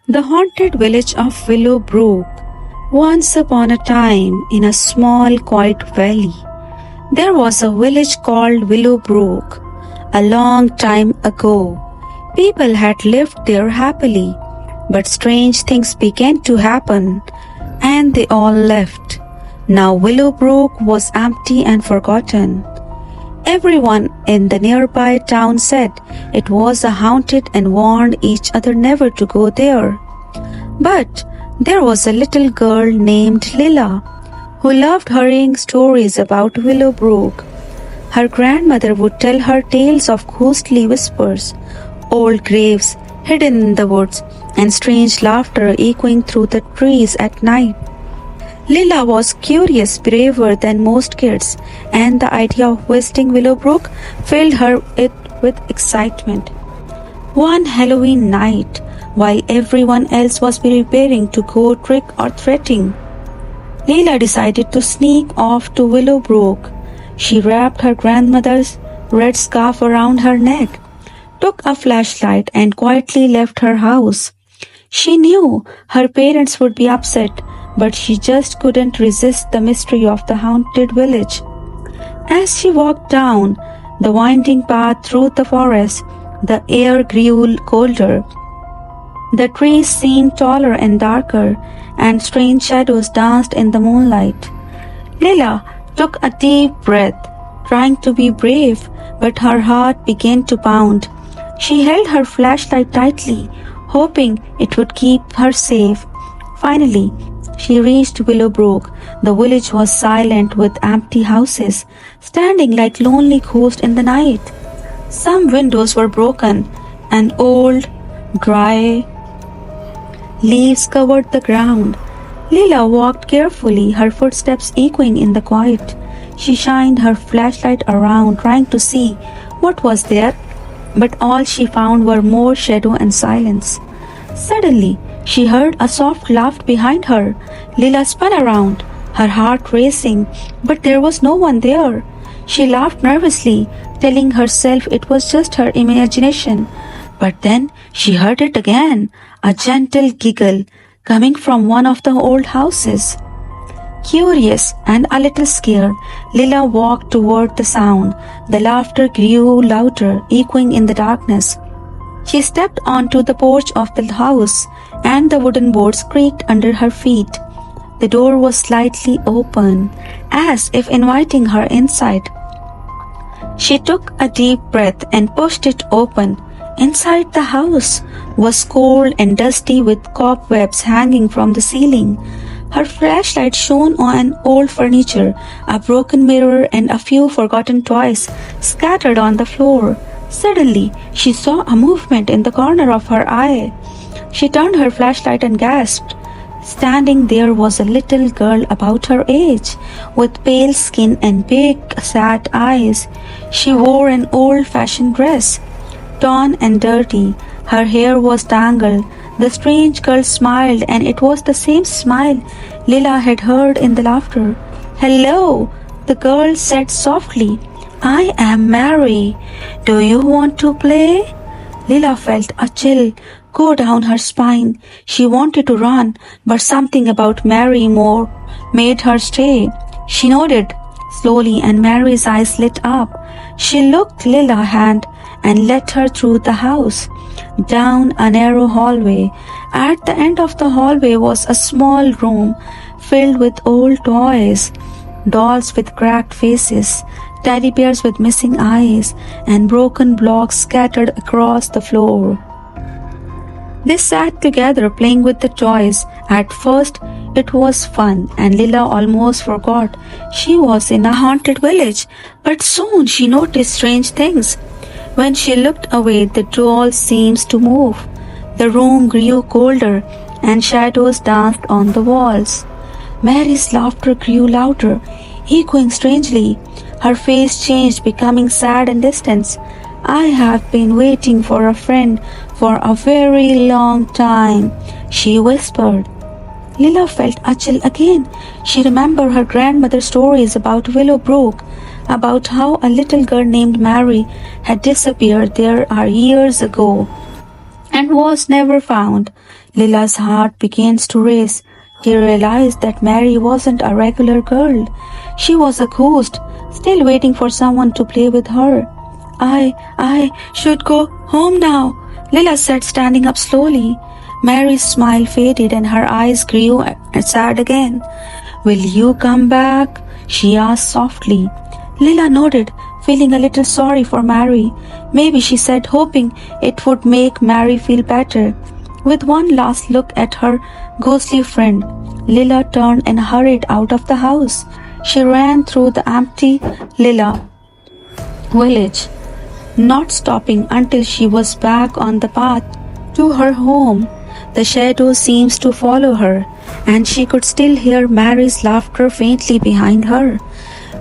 The haunted village of Willowbrook. Once upon a time, in a small, quiet valley, there was a village called Willowbrook. A long time ago, people had lived there happily, but strange things began to happen, and they all left. Now Willowbrook was empty and forgotten. Everyone in the nearby town said it was a haunted and warned each other never to go there. But there was a little girl named Lila who loved hearing stories about Willowbrook. Her grandmother would tell her tales of ghostly whispers, old graves hidden in the woods, and strange laughter echoing through the trees at night. Lila was curious, braver than most kids, and the idea of visiting Willowbrook filled her with excitement. One Halloween night, while everyone else was preparing to go trick-or-treating, Lila decided to sneak off to Willowbrook. She wrapped her grandmother's red scarf around her neck, took a flashlight, and quietly left her house. She knew her parents would be upset, but she just couldn't resist the mystery of the haunted village. As she walked down the winding path through the forest, the air grew colder. The trees seemed taller and darker, and strange shadows danced in the moonlight. Lila took a deep breath, trying to be brave, but her heart began to pound. She held her flashlight tightly, hoping it would keep her safe. Finally, she reached Willowbrook. The village was silent with empty houses, standing like lonely ghosts in the night. Some windows were broken, and old, dry leaves covered the ground. Lila walked carefully, her footsteps echoing in the quiet. She shined her flashlight around, trying to see what was there, but all she found were more shadow and silence. Suddenly, she heard a soft laugh behind her. Lila spun around, her heart racing, but there was no one there. She laughed nervously, telling herself it was just her imagination. But then she heard it again, a gentle giggle coming from one of the old houses. Curious and a little scared, Lila walked toward the sound. The laughter grew louder, echoing in the darkness. She stepped onto the porch of the house, and the wooden boards creaked under her feet. The door was slightly open, as if inviting her inside. She took a deep breath and pushed it open. Inside the house was cold and dusty with cobwebs hanging from the ceiling. Her flashlight shone on old furniture, a broken mirror, and a few forgotten toys scattered on the floor. Suddenly, she saw a movement in the corner of her eye. She turned her flashlight and gasped. Standing there was a little girl about her age, with pale skin and big, sad eyes. She wore an old-fashioned dress, torn and dirty. Her hair was tangled. The strange girl smiled, and it was the same smile Lila had heard in the laughter. "Hello," the girl said softly. "I am Mary. Do you want to play?" Lila felt a chill go down her spine. She wanted to run, but something about Mary more made her stay. She nodded slowly, and Mary's eyes lit up. She looked Lila's hand and led her through the house, down a narrow hallway. At the end of the hallway was a small room filled with old toys, dolls with cracked faces, teddy bears with missing eyes, and broken blocks scattered across the floor. They sat together playing with the toys. At first, it was fun, and Lila almost forgot she was in a haunted village. But soon she noticed strange things. When she looked away, the dolls seemed to move. The room grew colder, and shadows danced on the walls. Mary's laughter grew louder, echoing strangely. Her face changed, becoming sad and distant. "I have been waiting for a friend for a very long time," she whispered. Lila felt a chill again. She remembered her grandmother's stories about Willowbrook, about how a little girl named Mary had disappeared there years ago. and was never found. Lila's heart begins to race. She realized that Mary wasn't a regular girl. She was a ghost, still waiting for someone to play with her. I should go home now, Lila said, standing up slowly. Mary's smile faded and her eyes grew sad again. Will you come back? She asked softly. Lila nodded, feeling a little sorry for Mary. Maybe, she said, hoping it would make Mary feel better. With one last look at her ghostly friend, Lila turned and hurried out of the house. She ran through the empty Lila village, not stopping until she was back on the path to her home. The shadow seems to follow her, and she could still hear Mary's laughter faintly behind her.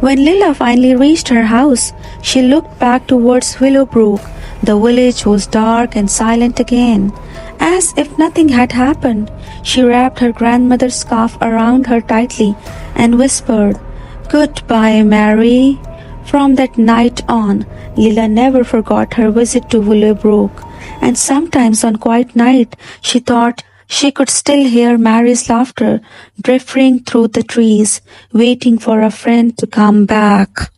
When Lila finally reached her house, she looked back towards Willowbrook. The village was dark and silent again. As if nothing had happened, she wrapped her grandmother's scarf around her tightly and whispered, "Goodbye, Mary." From that night on, Lila never forgot her visit to Willowbrook, and sometimes on quiet night she thought she could still hear Mary's laughter drifting through the trees, waiting for a friend to come back.